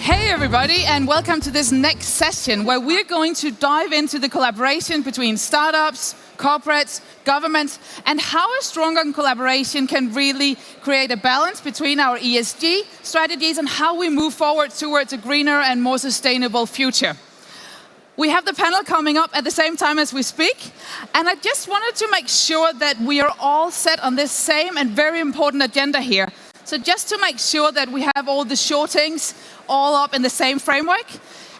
Hey everybody, and welcome to this next session where we're going to dive into the collaboration between startups, corporates, governments, and how a stronger collaboration can really create a balance between our ESG strategies and how we move forward towards a greener and more sustainable future. We have the panel coming up at the same time as we speak, and I just wanted to make sure that we are all set on this same and very important agenda here. So just to make sure that we have all the shortings all up in the same framework,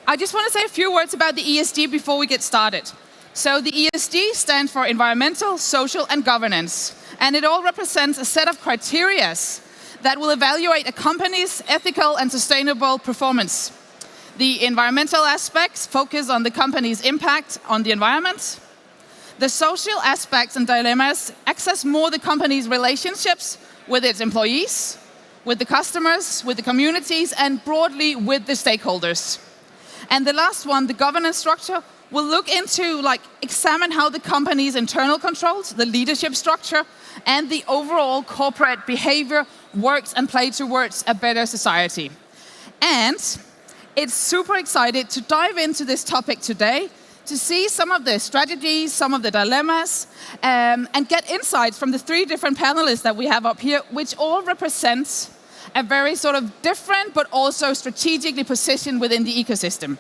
I just want to say a few words about the ESG before we get started. So the ESG stands for environmental, social, and governance, and it all represents a set of criteria that will evaluate a company's ethical and sustainable performance. The environmental aspects focus on the company's impact on the environment. The social aspects and dilemmas access more the company's relationships with its employees, with the customers, with the communities, and broadly with the stakeholders. And the last one, the governance structure, will look into, examine how the company's internal controls, the leadership structure, and the overall corporate behavior works and play towards a better society. And it's super excited to dive into this topic today, to see some of the strategies, some of the dilemmas, and get insights from the three different panelists that we have up here, which all represent a very sort of different but also strategically positioned within the ecosystem.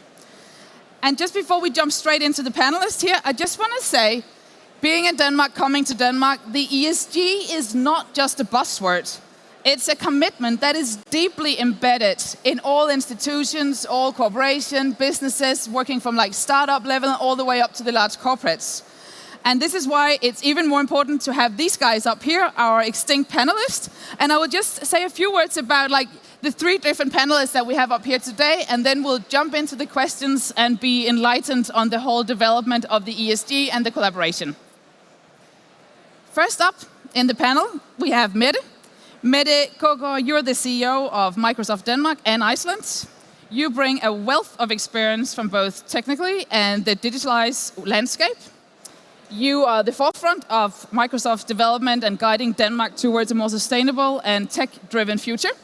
And just before we jump straight into the panelists here, I just want to say, being in Denmark, coming to Denmark, the ESG is not just a buzzword. It's a commitment that is deeply embedded in all institutions, all corporations, businesses, working from startup level all the way up to the large corporates. And this is why it's even more important to have these guys up here, our extinct panelists. And I will just say a few words about the three different panelists that we have up here today, and then we'll jump into the questions and be enlightened on the whole development of the ESG and the collaboration. First up in the panel, we have Mette. Mette Kaagaard, you're the CEO of Microsoft Denmark and Iceland. You bring a wealth of experience from both technically and the digitalized landscape. You are the forefront of Microsoft development and guiding Denmark towards a more sustainable and tech-driven future.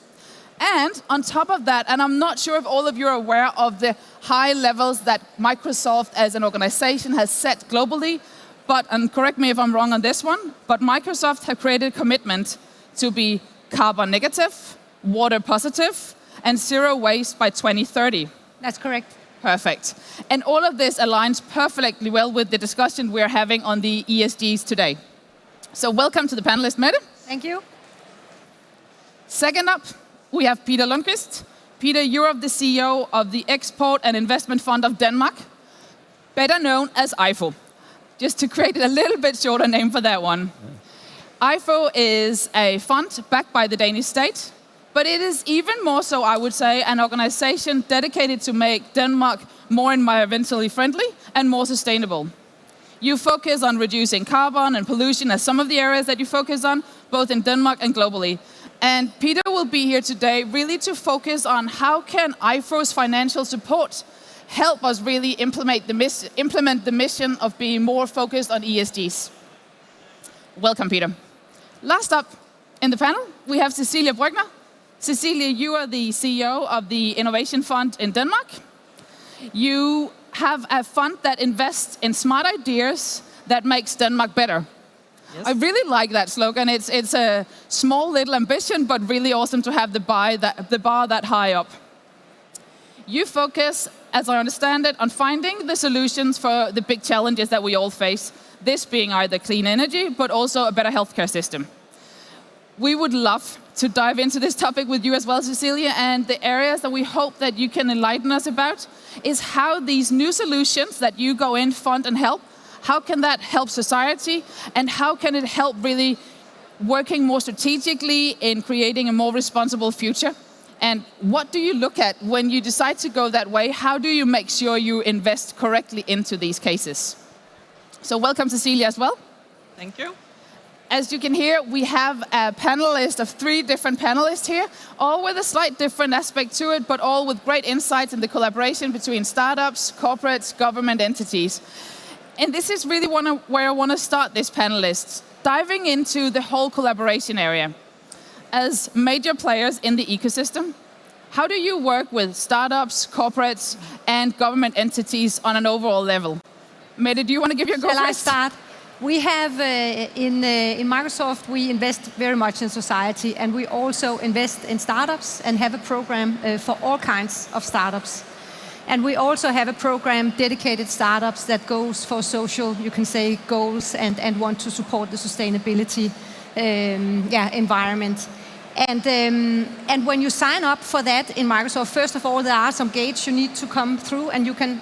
And on top of that, and I'm not sure if all of you are aware of the high levels that Microsoft as an organization has set globally, and correct me if I'm wrong on this one, but Microsoft have created a commitment to be carbon negative, water positive, and zero waste by 2030. That's correct. Perfect. And all of this aligns perfectly well with the discussion we're having on the ESGs today. So welcome to the panelists, Mette. Thank you. Second up, we have Peder Lundquist. Peder, you're the CEO of the Export and Investment Fund of Denmark, better known as IFO. Just to create a little bit shorter name for that one. IFO is a fund backed by the Danish state, but it is even more so, I would say, an organization dedicated to make Denmark more environmentally friendly and more sustainable. You focus on reducing carbon and pollution as some of the areas that you focus on, both in Denmark and globally. And Peder will be here today really to focus on how can IFO's financial support help us really implement the mission of being more focused on ESGs. Welcome, Peder. Last up in the panel, we have Cecilie Brøkner. Cecilie, you are the CEO of the Innovation Fund in Denmark. You have a fund that invests in smart ideas that makes Denmark better. Yes. I really like that slogan. It's a small little ambition, but really awesome to have the bar that high up. You focus, as I understand it, on finding the solutions for the big challenges that we all face. This being either clean energy, but also a better healthcare system. We would love to dive into this topic with you as well, Cecilie, and the areas that we hope that you can enlighten us about is how these new solutions that you go in, fund and help, how can that help society, and how can it help really working more strategically in creating a more responsible future? And what do you look at when you decide to go that way? How do you make sure you invest correctly into these cases? So welcome, Cecilie, as well. Thank you. As you can hear, we have a panelist of three different panelists here, all with a slight different aspect to it, but all with great insights in the collaboration between startups, corporates, government entities. And this is really where I want to start this panelist, diving into the whole collaboration area. As major players in the ecosystem, How do you work with startups, corporates, and government entities on an overall level? Mette, do you want to give your go first? Shall I start? We have, in Microsoft, we invest very much in society, and we also invest in startups and have a program for all kinds of startups. And we also have a program dedicated startups that goes for social, you can say, goals and want to support the sustainability environment. And when you sign up for that in Microsoft, first of all, there are some gates you need to come through, and you can,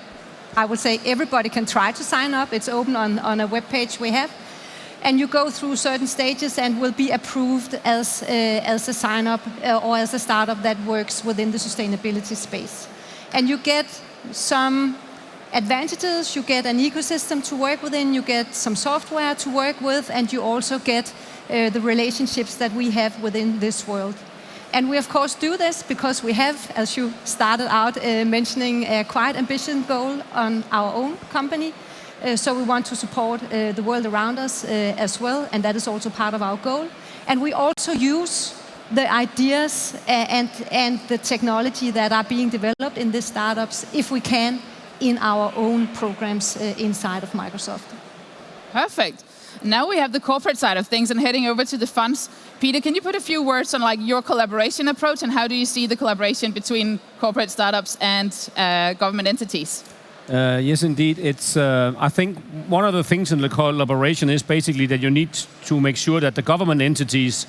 I would say, everybody can try to sign up. It's open on a web page we have. And you go through certain stages and will be approved as a sign-up or as a startup that works within the sustainability space. And you get some advantages, you get an ecosystem to work within, you get some software to work with, and you also get the relationships that we have within this world. And we of course do this because we have, as you started out mentioning, a quite ambitious goal on our own company. So we want to support the world around us as well, and that is also part of our goal. And we also use the ideas and the technology that are being developed in these startups, if we can, in our own programs inside of Microsoft. Perfect. Now we have the corporate side of things and heading over to the funds. Peder, can you put a few words on your collaboration approach and how do you see the collaboration between corporate startups and government entities? Yes, indeed. It's. I think one of the things in the collaboration is basically that you need to make sure that the government entities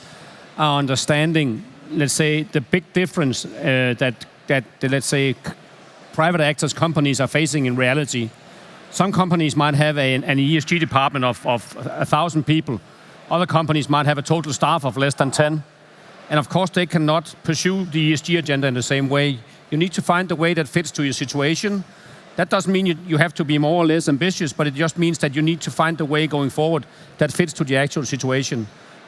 are understanding, let's say, the big difference that let's say, private actors, companies are facing in reality. Some companies might have an ESG department of 1,000 people. Other companies might have a total staff of less than 10. And of course, they cannot pursue the ESG agenda in the same way. You need to find the way that fits to your situation. That doesn't mean you have to be more or less ambitious, but it just means that you need to find the way going forward that fits to the actual situation.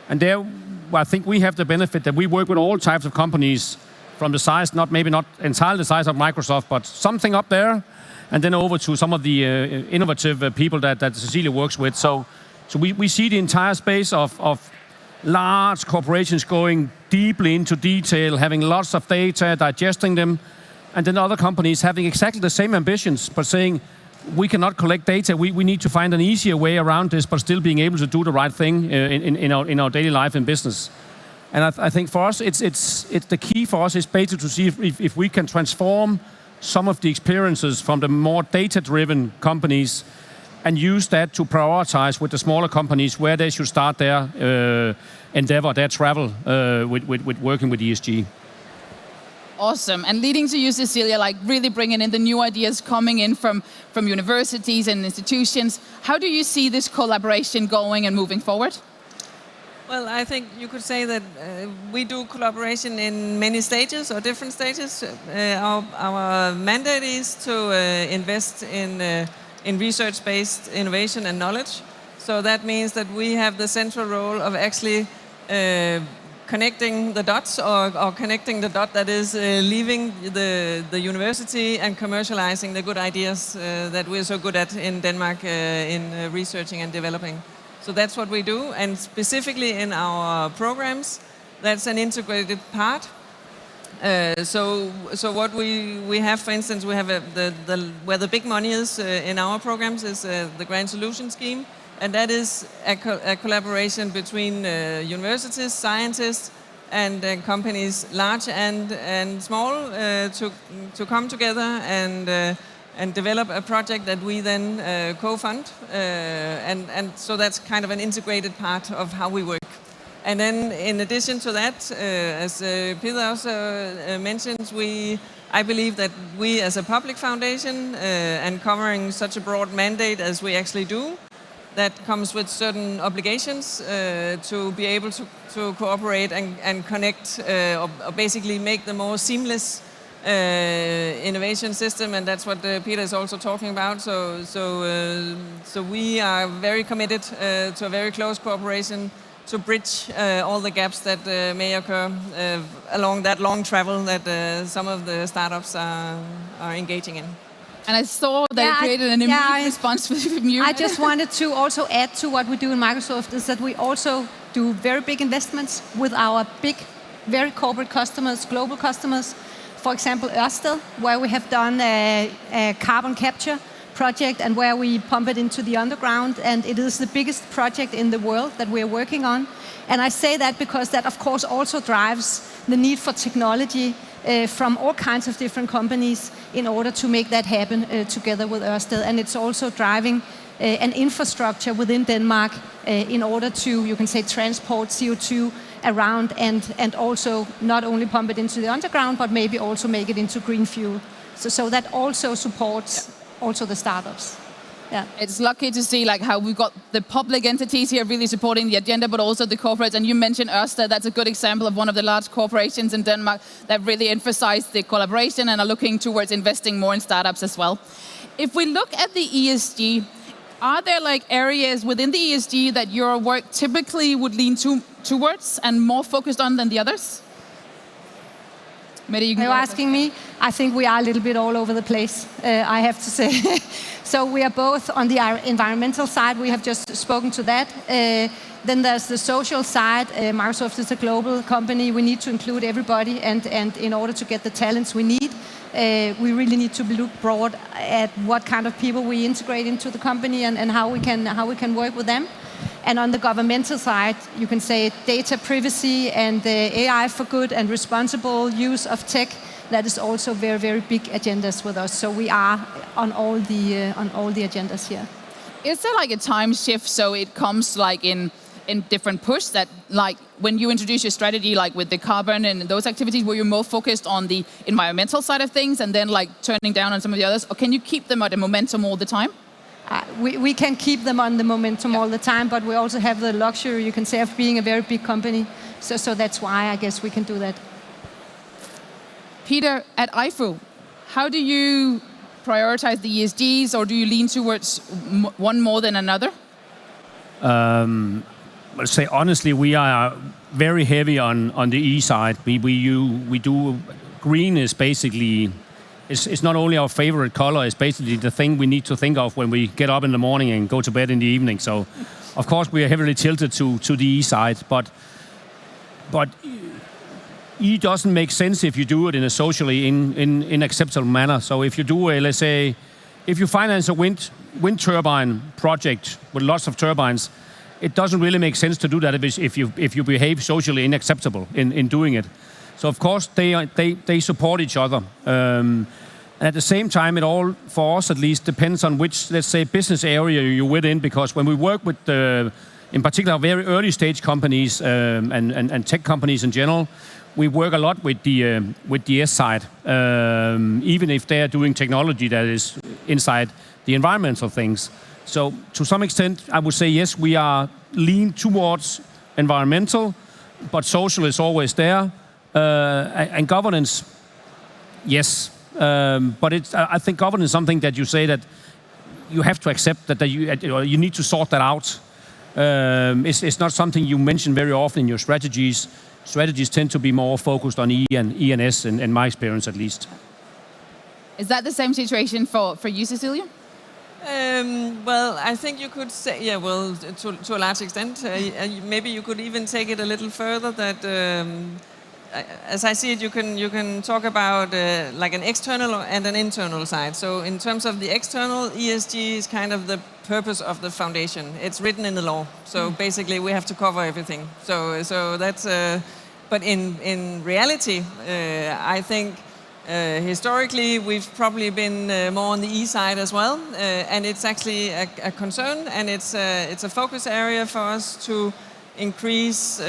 And there, I think we have the benefit that we work with all types of companies from the size, maybe not entirely the size of Microsoft, but something up there, and then over to some of the innovative people that Cecilie works with. So we see the entire space of large corporations going deeply into detail, having lots of data, digesting them, and then other companies having exactly the same ambitions, but saying, we cannot collect data, we need to find an easier way around this, but still being able to do the right thing in our daily life and business. And I think for us, it's the key for us is basically to see if we can transform some of the experiences from the more data-driven companies and use that to prioritize with the smaller companies where they should start their endeavor, their travel with working with ESG. Awesome. And leading to you, Cecilie, really bringing in the new ideas coming in from universities and institutions. How do you see this collaboration going and moving forward? Well, I think you could say that we do collaboration in many stages or different stages. Our mandate is to invest in research-based innovation and knowledge. So that means that we have the central role of actually connecting the dots or connecting the dot that is leaving the university and commercializing the good ideas that we're so good at in Denmark in researching and developing. So that's what we do, and specifically in our programs, that's an integrated part. So what we have, for instance, we have where the big money is in our programs is the Grand Solution Scheme, and that is a collaboration between universities, scientists, and companies large and small to come together and develop a project that we then co-fund. And so that's kind of an integrated part of how we work. And then in addition to that, as Peder also mentions, I believe that we as a public foundation and covering such a broad mandate as we actually do, that comes with certain obligations to be able to cooperate and connect or basically make the more seamless innovation system, and that's what Peder is also talking about. So we are very committed to a very close cooperation to bridge all the gaps that may occur along that long travel that some of the startups are engaging in. And I saw that it created an immediate response from you. I just wanted to also add to what we do in Microsoft is that we also do very big investments with our big, very corporate customers, global customers. for example, Ørsted, where we have done a carbon capture project and where we pump it into the underground, and it is the biggest project in the world that we are working on. And I say that because that, of course, also drives the need for technology from all kinds of different companies in order to make that happen together with Ørsted. And it's also driving an infrastructure within Denmark in order to, you can say, transport CO2 around and also not only pump it into the underground, but maybe also make it into green fuel. So that also supports also the startups. Yeah. It's lucky to see like how we've got the public entities here really supporting the agenda, but also the corporates. And you mentioned Ørsted. That's a good example of one of the large corporations in Denmark that really emphasize the collaboration and are looking towards investing more in startups as well. If we look at the ESG, are there like areas within the ESG that your work typically would lean towards and more focused on than the others? Mette, you can Are you asking me? I think we are a little bit all over the place, I have to say. So we are both on the environmental side. We have just spoken to that. Then there's the social side. Microsoft is a global company. We need to include everybody. And in order to get the talents we need, we really need to look broad at what kind of people we integrate into the company and how we can work with them. And on the governmental side, you can say data privacy and AI for good and responsible use of tech. That is also very, very big agendas with us. So we are on all the agendas here. Is there like a time shift so it comes like in different push that like when you introduce your strategy like with the carbon and those activities where you're more focused on the environmental side of things and then like turning down on some of the others, or can you keep them at a momentum all the time? We can keep them on the momentum all the time, but we also have the luxury, you can say, of being a very big company. So that's why I guess we can do that. Peder, at IFU, how do you prioritize the ESGs, or do you lean towards one more than another? I'll say honestly, we are very heavy on the E side. We do green is basically. It's not only our favorite color, it's basically the thing we need to think of when we get up in the morning and go to bed in the evening. So, of course, we are heavily tilted to the E side, but E doesn't make sense if you do it in a socially in acceptable manner. So if you do let's say, if you finance a wind turbine project with lots of turbines, it doesn't really make sense to do that if you behave socially unacceptable in doing it. So of course they support each other. At the same time, it all, for us at least, depends on which, let's say, business area you're within. Because when we work with, in particular, very early stage companies and tech companies in general, we work a lot with the S side, even if they are doing technology that is inside the environmental things. So to some extent, I would say yes, we are lean towards environmental, but social is always there. And governance, yes, but I think governance is something that you say that you have to accept that you need to sort that out. It's not something you mention very often in your strategies. Strategies tend to be more focused on E and S, in my experience at least. Is that the same situation for you, Cecilie? Well, I think you could say, yeah, well, to a large extent. Maybe you could even take it a little further that, as I see it, you can talk about like an external and an internal side. So in terms of the external, ESG is kind of the purpose of the foundation. It's written in the law. So basically we have to cover everything. So that's, but in reality, I think historically we've probably been more on the E side as well. And it's actually a concern, and it's a focus area for us to increase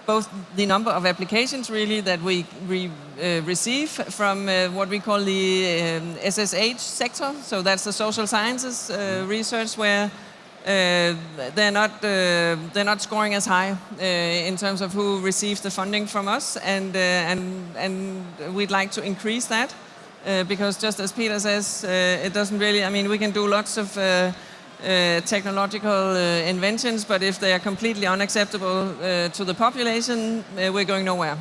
both the number of applications really that we receive from what we call the SSH sector. So that's the social sciences research, where they're not scoring as high in terms of who receives the funding from us, and we'd like to increase that because just as Peder says, it doesn't really. I mean, we can do lots of technological inventions, but if they are completely unacceptable to the population, we're going nowhere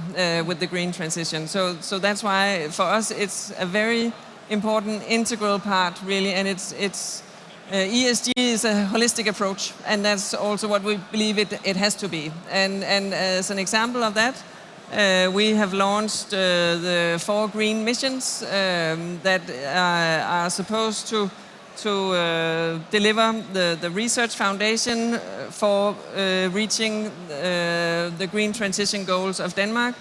with the green transition. So that's why for us it's a very important integral part really, and it's ESG is a holistic approach, and that's also what we believe it has to be. And as an example of that, we have launched the 4 green missions that are supposed to deliver the research foundation for reaching the green transition goals of Denmark.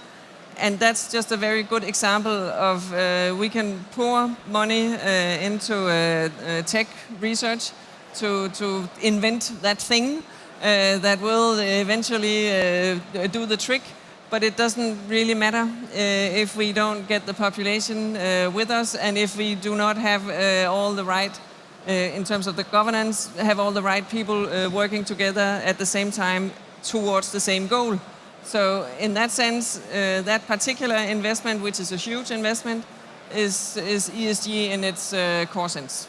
And that's just a very good example of we can pour money into tech research to invent that thing that will eventually do the trick. But it doesn't really matter if we don't get the population with us, and if we do not have all the right, in terms of the governance, have all the right people working together at the same time towards the same goal. So in that sense, that particular investment, which is a huge investment, is ESG in its core sense.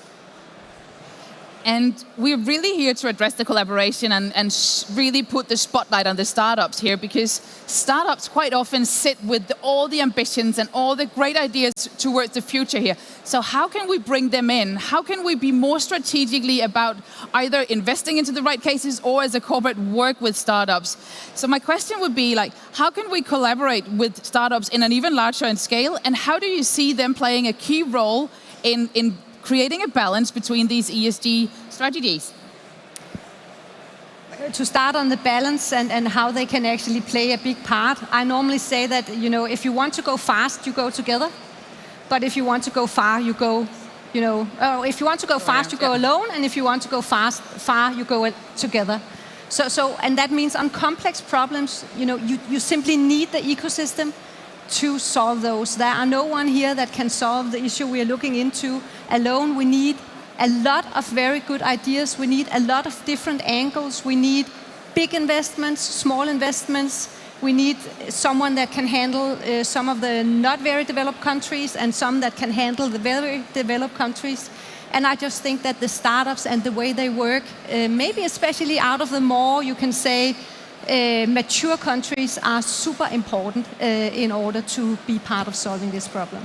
And we're really here to address the collaboration and really put the spotlight on the startups here, because startups quite often sit with all the ambitions and all the great ideas towards the future here. So how can we bring them in? How can we be more strategically about either investing into the right cases or as a corporate work with startups? So my question would be, like, how can we collaborate with startups in an even larger scale? And how do you see them playing a key role in creating a balance between these ESG strategies? To start on the balance and how they can actually play a big part, I normally say that, if you want to go fast, you go together. But if you want to go far, you go, if you want to go fast, you go alone. And if you want to go far, you go together. So, and that means on complex problems, you simply need the ecosystem to solve those. There are no one here that can solve the issue we are looking into alone. We need a lot of very good ideas. We need a lot of different angles. We need big investments, small investments. We need someone that can handle some of the not very developed countries and some that can handle the very developed countries. And I just think that the startups and the way they work, maybe especially out of the more, you can say, mature countries are super important in order to be part of solving this problem.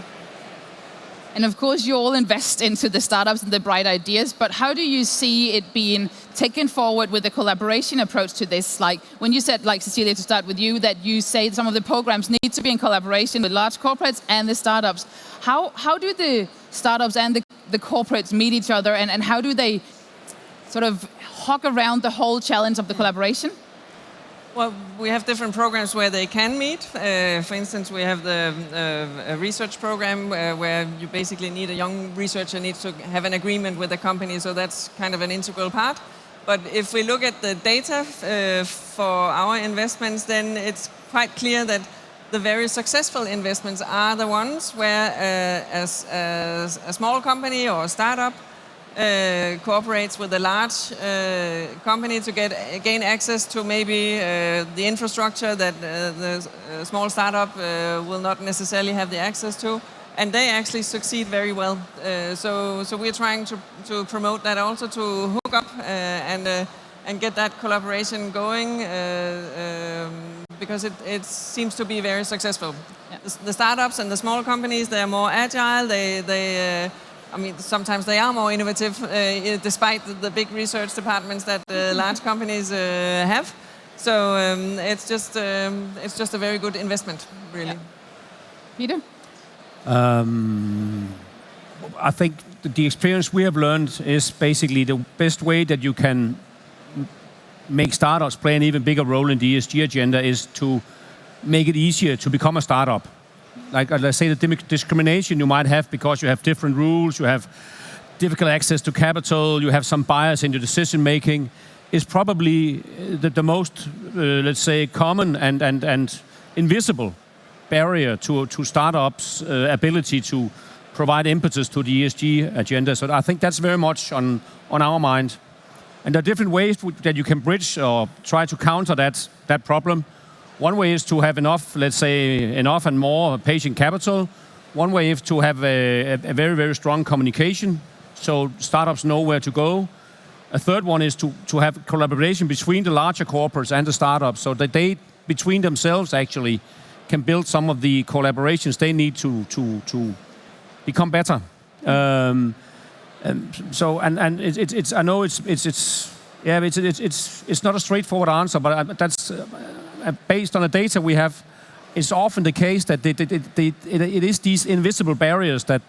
And of course, you all invest into the startups and the bright ideas, but how do you see it being taken forward with a collaboration approach to this? Like when you said, like Cecilie, to start with you, that you say some of the programs need to be in collaboration with large corporates and the startups. How do the startups and the corporates meet each other, and how do they sort of hog around the whole challenge of the collaboration? Well, we have different programs where they can meet. For instance, we have the research program where you basically need a young researcher needs to have an agreement with the company, so that's kind of an integral part. But if we look at the data for our investments, then it's quite clear that the very successful investments are the ones where a small company or a startup cooperates with a large company to gain access to maybe the infrastructure that the small startup will not necessarily have the access to, and they actually succeed very well. So we're trying to promote that also, to hook up and get that collaboration going, because it seems to be very successful. Yeah. The startups and the small companies, they are more agile. Sometimes they are more innovative, despite the big research departments that large companies have. So it's just a very good investment, really. Yeah. Peder? I think the experience we have learned is basically the best way that you can make startups play an even bigger role in the ESG agenda is to make it easier to become a startup. Like, let's say, the discrimination you might have because you have different rules, you have difficult access to capital, you have some bias in your decision making, is probably the most, let's say, common and invisible barrier to startups' ability to provide impetus to the ESG agenda. So I think that's very much on our mind. And there are different ways that you can bridge or try to counter that problem. One way is to have enough and more patient capital. One way is to have a very, very strong communication, so startups know where to go. A third one is to have collaboration between the larger corporates and the startups, so that they, between themselves, actually can build some of the collaborations they need to become better. It's not a straightforward answer, but that's based on the data we have. it's often the case that it is these invisible barriers that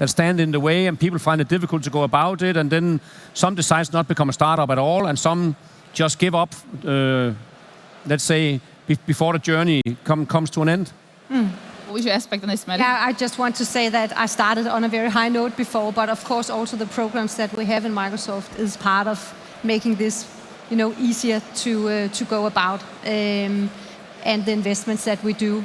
stand in the way, and people find it difficult to go about it, and then some decides not become a startup at all, and some just give up, let's say, before the journey comes to an end. What was your aspect on this, Mette? Yeah, I just want to say that I started on a very high note before, but of course also the programs that we have in Microsoft is part of making this, easier to go about, and the investments that we do,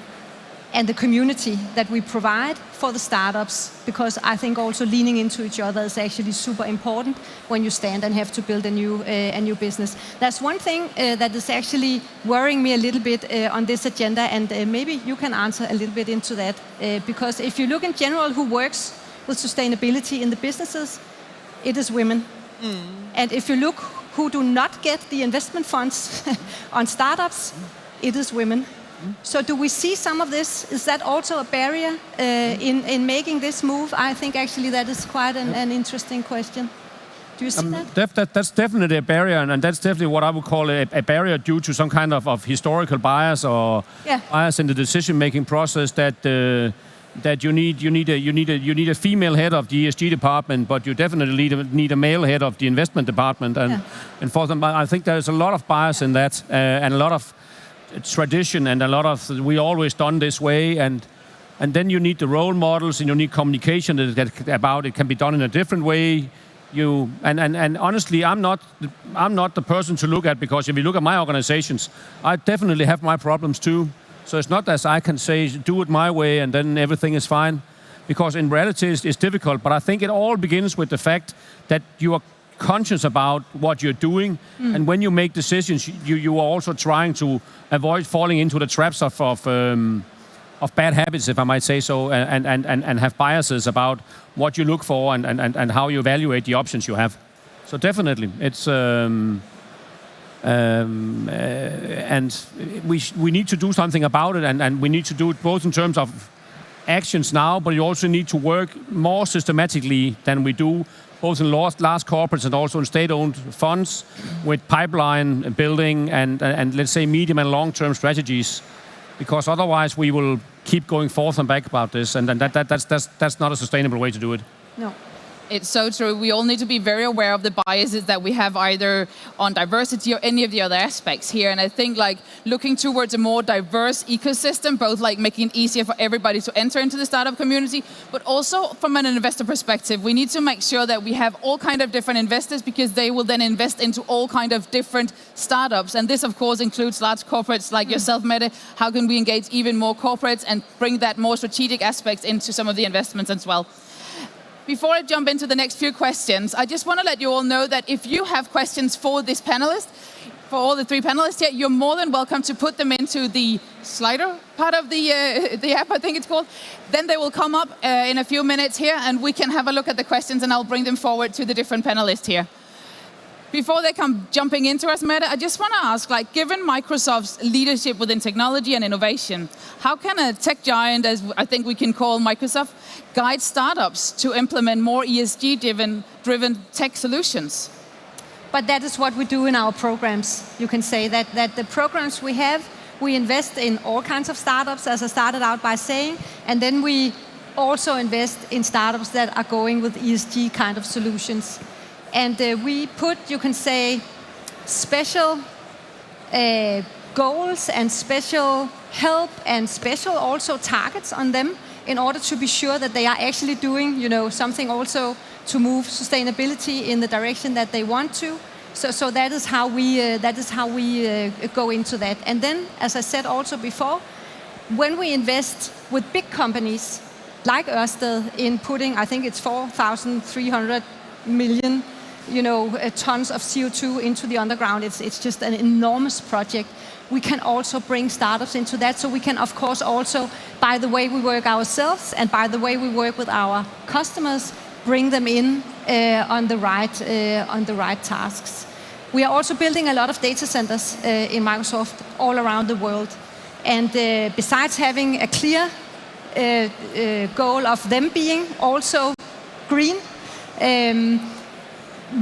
and the community that we provide for the startups, because I think also leaning into each other is actually super important when you stand and have to build a new business. That's one thing that is actually worrying me a little bit on this agenda, and maybe you can answer a little bit into that, because if you look in general who works with sustainability in the businesses, it is women. And if you look who do not get the investment funds on startups, it is women. So do we see some of this? Is that also a barrier in making this move? I think actually that is quite an interesting question. Do you see that? That's definitely a barrier, and that's definitely what I would call a barrier due to some kind of historical bias or bias in the decision-making process that you need a female head of the ESG department, but you definitely need a male head of the investment department, and for them, I think there's a lot of bias in that, and a lot of tradition, and a lot of we always done this way, and then you need the role models, and you need communication that about it can be done in a different way. And honestly, I'm not the person to look at, because if you look at my organizations, I definitely have my problems too. So it's not as I can say do it my way and then everything is fine, because in reality it's difficult. But I think it all begins with the fact that you are conscious about what you're doing, and when you make decisions, you are also trying to avoid falling into the traps of bad habits, if I might say so, and have biases about what you look for and how you evaluate the options you have. So definitely, it's and we need to do something about it, and we need to do it both in terms of actions now, but you also need to work more systematically than we do, both in large corporates and also in state-owned funds, with pipeline building and let's say medium and long-term strategies, because otherwise we will keep going forth and back about this, and that's not a sustainable way to do it. No. It's so true. We all need to be very aware of the biases that we have either on diversity or any of the other aspects here. And I think looking towards a more diverse ecosystem, both making it easier for everybody to enter into the startup community, but also from an investor perspective, we need to make sure that we have all kind of different investors, because they will then invest into all kind of different startups. And this, of course, includes large corporates like yourself, Mette. How can we engage even more corporates and bring that more strategic aspects into some of the investments as well? Before I jump into the next few questions, I just want to let you all know that if you have questions for this panelist, for all the three panelists here, you're more than welcome to put them into the slider part of the app, I think it's called. Then they will come up in a few minutes here, and we can have a look at the questions, and I'll bring them forward to the different panelists here. Before they come jumping into us, Mette, I just want to ask, given Microsoft's leadership within technology and innovation, how can a tech giant, as I think we can call Microsoft, guide startups to implement more ESG-driven tech solutions? But that is what we do in our programs. You can say that the programs we have, we invest in all kinds of startups, as I started out by saying, and then we also invest in startups that are going with ESG kind of solutions. And we put, you can say, special goals and special help and special also targets on them in order to be sure that they are actually doing, something also to move sustainability in the direction that they want to. So that is how we go into that. And then, as I said also before, when we invest with big companies like Ørsted in putting, I think it's 4,300 million tons of CO2 into the underground. It's just an enormous project. We can also bring startups into that. So we can, of course, also, by the way we work ourselves and by the way we work with our customers, bring them in on the right tasks. We are also building a lot of data centers in Microsoft all around the world. And besides having a clear goal of them being also green,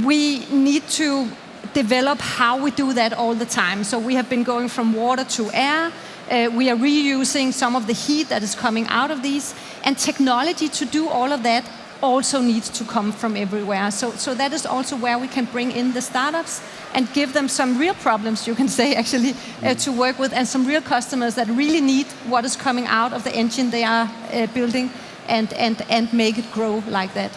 we need to develop how we do that all the time. So we have been going from water to air, We are reusing some of the heat that is coming out of these. And technology to do all of that also needs to come from everywhere. So that is also where we can bring in the startups and give them some real problems, you can say, actually, to work with, and some real customers that really need what is coming out of the engine they are building, and make it grow like that.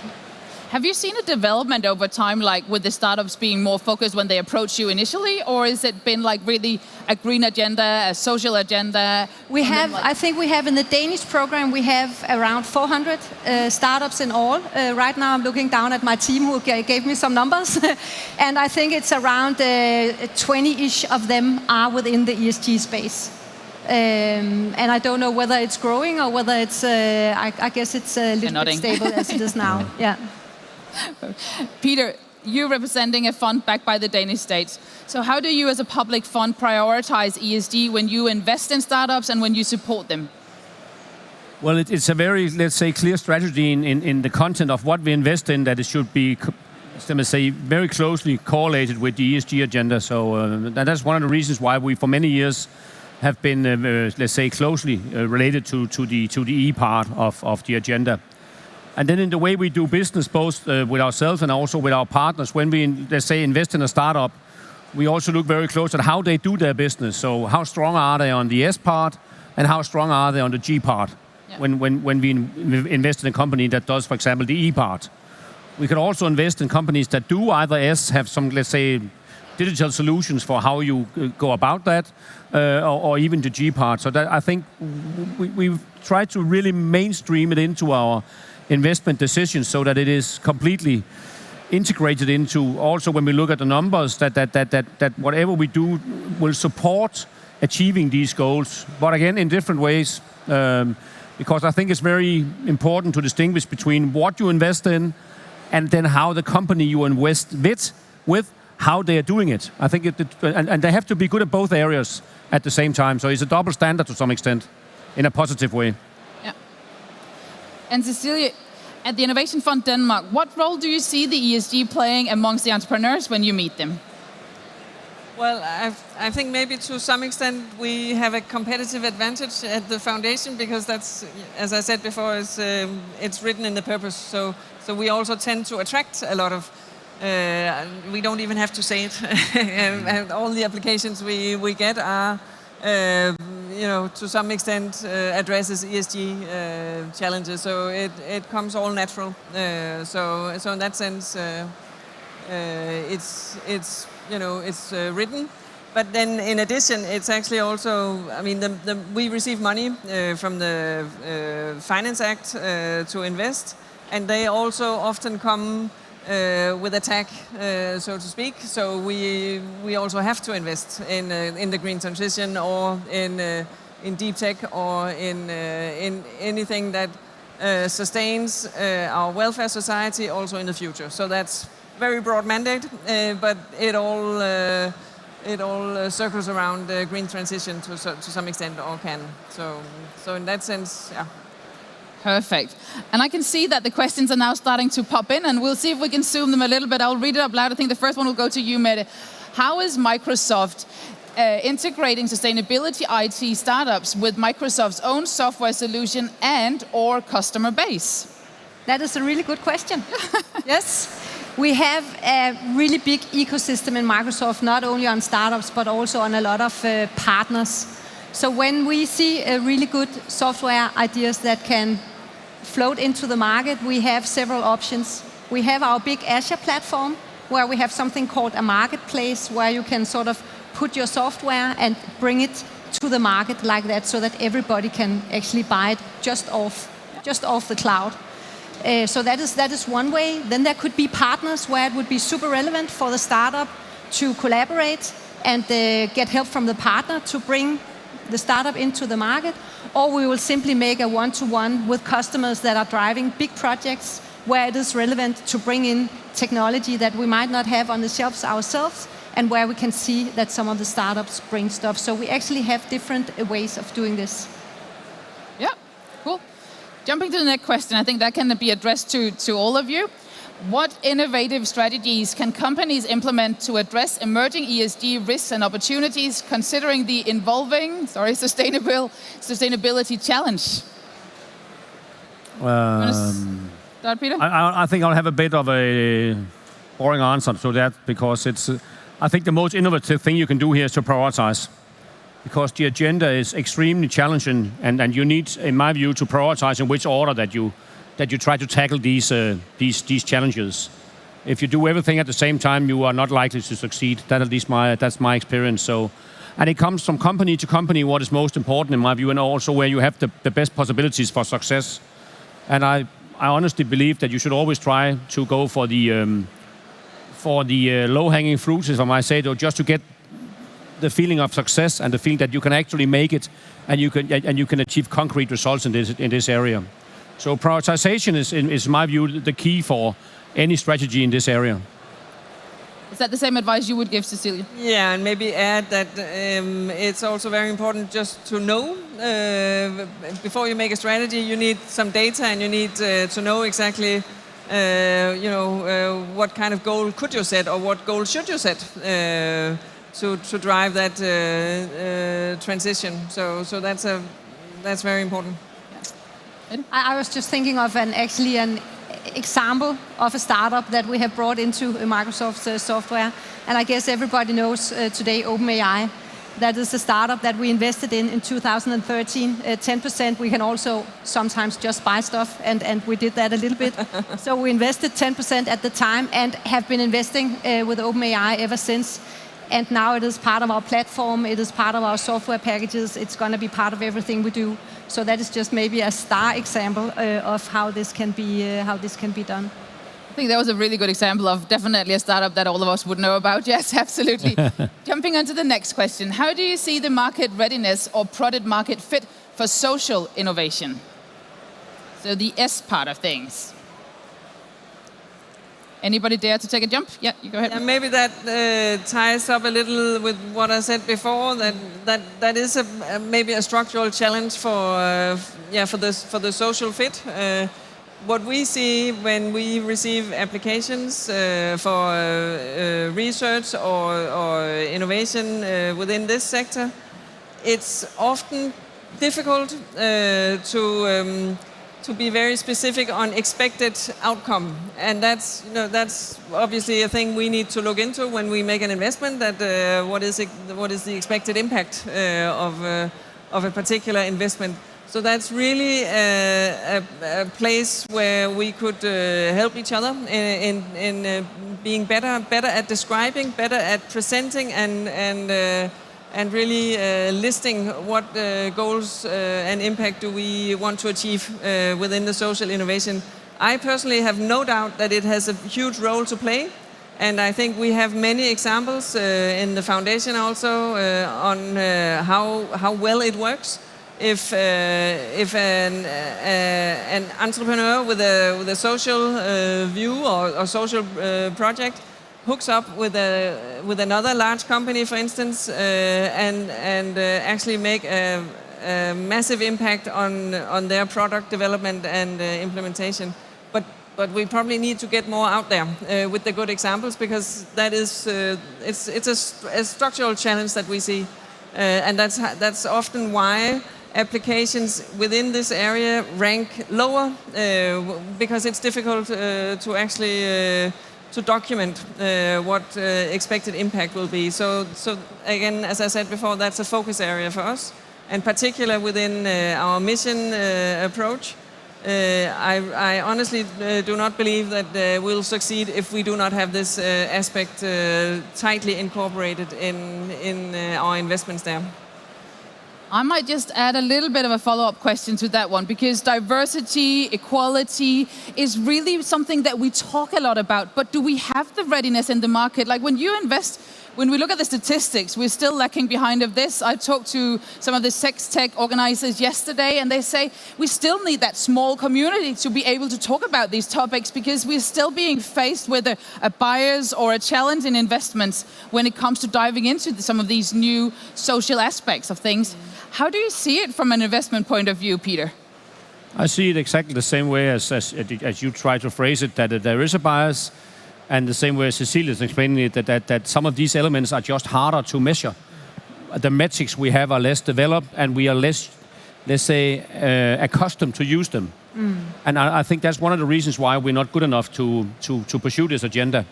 Have you seen a development over time, like with the startups being more focused when they approach you initially, or has it been like really a green agenda, a social agenda? I think we have in the Danish program, we have around 400 startups in all. Right now I'm looking down at my team who gave me some numbers, and I think it's around 20-ish of them are within the ESG space. And I don't know whether it's growing or whether it's, I guess it's a little bit stable as it is now. Yeah. Peder, you're representing a fund backed by the Danish state. So how do you as a public fund prioritize ESG when you invest in startups and when you support them? Well, it's a very, let's say, clear strategy in the content of what we invest in, that it should be, let me say, very closely correlated with the ESG agenda. So that's one of the reasons why we, for many years, have been, let's say, closely related to the E part of the agenda. And then in the way we do business, both with ourselves and also with our partners, when we, let's say, invest in a startup, we also look very close at how they do their business. So how strong are they on the S part, and how strong are they on the G part? Yeah. When we invest in a company that does, for example, the E part. We can also invest in companies that do either S, have some, let's say, digital solutions for how you go about that, or even the G part. So that, I think we've tried to really mainstream it into our investment decisions so that it is completely integrated into, also when we look at the numbers, that whatever we do will support achieving these goals, but again in different ways, because I think it's very important to distinguish between what you invest in and then how the company you invest with how they are doing it. I think and they have to be good at both areas at the same time. So it's a double standard to some extent, in a positive way. Yeah. And Cecilie, at the Innovation Fund Denmark, what role do you see the ESG playing amongst the entrepreneurs when you meet them? Well, I think maybe to some extent we have a competitive advantage at the foundation, because that's, as I said before, it's written in the purpose. So we also tend to attract a lot of, we don't even have to say it, and all the applications we get are, to some extent addresses ESG challenges. So it comes all natural. So in that sense, it's written. But then in addition, it's actually also, I mean, we receive money from the Finance Act to invest, and they also often come with a tag, so to speak. So we also have to invest in the green transition, or in deep tech, or in anything that sustains our welfare society also in the future. So that's very broad mandate, but it all circles around the green transition to some extent, or can. So in that sense, yeah. Perfect. And I can see that the questions are now starting to pop in, and we'll see if we can zoom them a little bit. I'll read it up loud. I think the first one will go to you, Mette. How is Microsoft integrating sustainability IT startups with Microsoft's own software solution and or customer base? That is a really good question. Yes. We have a really big ecosystem in Microsoft, not only on startups, but also on a lot of partners. So when we see really good software ideas that can float into the market, we have several options. We have our big Azure platform, where we have something called a marketplace, where you can sort of put your software and bring it to the market like that, so that everybody can actually buy it just off the cloud. So that is one way. Then there could be partners where it would be super relevant for the startup to collaborate and get help from the partner to bring the startup into the market. Or we will simply make a one-to-one with customers that are driving big projects where it is relevant to bring in technology that we might not have on the shelves ourselves, and where we can see that some of the startups bring stuff. So we actually have different ways of doing this. Yeah, cool. Jumping to the next question, I think that can be addressed to all of you. What innovative strategies can companies implement to address emerging ESG risks and opportunities, considering the evolving, sustainability challenge? Start, Peder? I think I'll have a bit of a boring answer to that, because it's. I think the most innovative thing you can do here is to prioritize, because the agenda is extremely challenging, and you need, in my view, to prioritize in which order that you try to tackle these challenges. If you do everything at the same time, you are not likely to succeed. That's my experience. So, and it comes from company to company what is most important in my view, and also where you have the best possibilities for success. And I honestly believe that you should always try to go for the low-hanging fruits, if I might say, just to get the feeling of success and the feeling that you can actually make it, and you can achieve concrete results in this area. So prioritization is, in my view, the key for any strategy in this area. Is that the same advice you would give, Cecilie? Yeah, and maybe add that it's also very important just to know. Before you make a strategy, you need some data, and you need to know exactly, what kind of goal could you set, or what goal should you set to drive that transition. So that's very important. I was just thinking of an example of a startup that we have brought into Microsoft software, and I guess everybody knows today OpenAI. That is a startup that we invested in 2013. 10%. We can also sometimes just buy stuff, and we did that a little bit. So we invested 10% at the time and have been investing with OpenAI ever since. And now it is part of our platform. It is part of our software packages. It's going to be part of everything we do. So that is just maybe a star example of how this can be done. I think that was a really good example of definitely a startup that all of us would know about. Yes, absolutely. Jumping on to the next question. How do you see the market readiness or product market fit for social innovation? So the S part of things. Anybody dare to take a jump? Yeah, you go ahead. Yeah, maybe that ties up a little with what I said before. That is maybe a structural challenge for the social fit. What we see when we receive applications for research or innovation within this sector, it's often difficult to be very specific on expected outcome, and that's obviously a thing we need to look into when we make an investment. That what is the expected impact of a particular investment. So that's really a place where we could help each other in being better at describing, better at presenting, and really listing what goals and impact do we want to achieve within the social innovation. I personally have no doubt that it has a huge role to play, and I think we have many examples in the foundation also on how well it works. If an entrepreneur with a social view or social project hooks up with another large company, for instance, and actually make a massive impact on their product development and implementation. But we probably need to get more out there with the good examples, because that is it's a structural challenge that we see, and that's often why applications within this area rank lower, because it's difficult to actually to document what expected impact will be. So again, as I said before, that's a focus area for us, and particularly within our mission approach. I honestly do not believe that we'll succeed if we do not have this aspect tightly incorporated in our investments there. I might just add a little bit of a follow-up question to that one, because diversity, equality is really something that we talk a lot about, but do we have the readiness in the market? Like when you invest, when we look at the statistics, we're still lacking behind of this. I talked to some of the sex tech organizers yesterday, and they say we still need that small community to be able to talk about these topics, because we're still being faced with a bias or a challenge in investments when it comes to diving into some of these new social aspects of things. How do you see it from an investment point of view, Peder? I see it exactly the same way as you try to phrase it, that there is a bias, and the same way as Cecilie is explaining it, that some of these elements are just harder to measure. The metrics we have are less developed, and we are less, let's say, accustomed to use them. And I think that's one of the reasons why we're not good enough to pursue this agenda.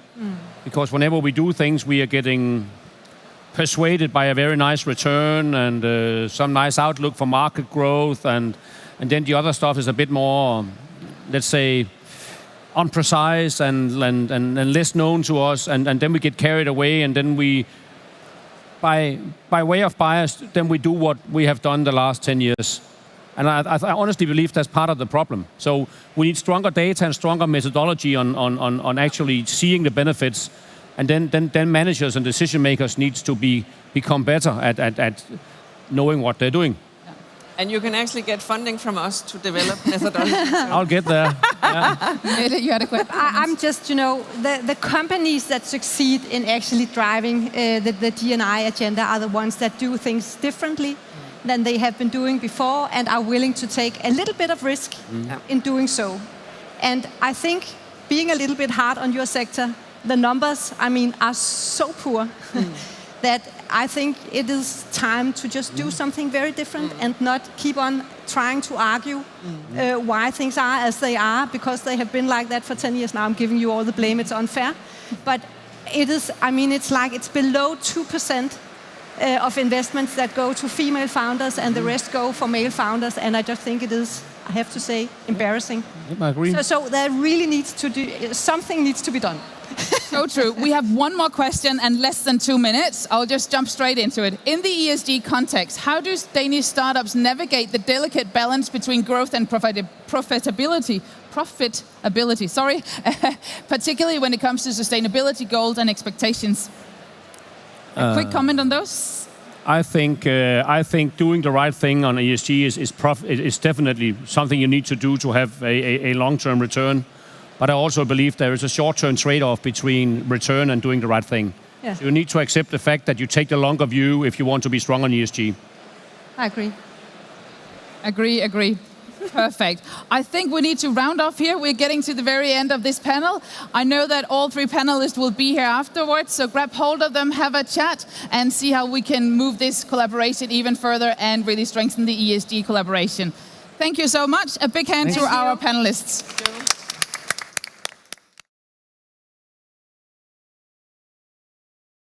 Because whenever we do things, we are getting persuaded by a very nice return and some nice outlook for market growth, and then the other stuff is a bit more, let's say, unprecise and less known to us, and then we get carried away, and then we, by way of bias, then we do what we have done the last 10 years. And I honestly believe that's part of the problem. So we need stronger data and stronger methodology on actually seeing the benefits, and then managers and decision makers needs to become better at knowing what they're doing. And you can actually get funding from us to develop methodology. I'll get there. Mette, you had a question. I'm just, the companies that succeed in actually driving the D&I agenda are the ones that do things differently than they have been doing before and are willing to take a little bit of risk in doing so. And I think being a little bit hard on your sector, the numbers, are so poor that I think it is time to just do something very different and not keep on trying to argue why things are as they are, because they have been like that for 10 years now. I'm giving you all the blame, it's unfair. But it is, it's below 2% of investments that go to female founders and the rest go for male founders. And I just think it is, I have to say, embarrassing. I agree. So there really needs to something needs to be done. So true. We have one more question and less than 2 minutes. I'll just jump straight into it. In the ESG context, how do Danish startups navigate the delicate balance between growth and profitability, particularly when it comes to sustainability goals and expectations? A quick comment on those? I think doing the right thing on ESG is definitely something you need to do to have a long-term return. But I also believe there is a short-term trade-off between return and doing the right thing. Yeah. So you need to accept the fact that you take the longer view if you want to be strong on ESG. I agree. Agree. Perfect. I think we need to round off here. We're getting to the very end of this panel. I know that all 3 panelists will be here afterwards, so grab hold of them, have a chat, and see how we can move this collaboration even further and really strengthen the ESG collaboration. Thank you so much. A big hand to our panelists.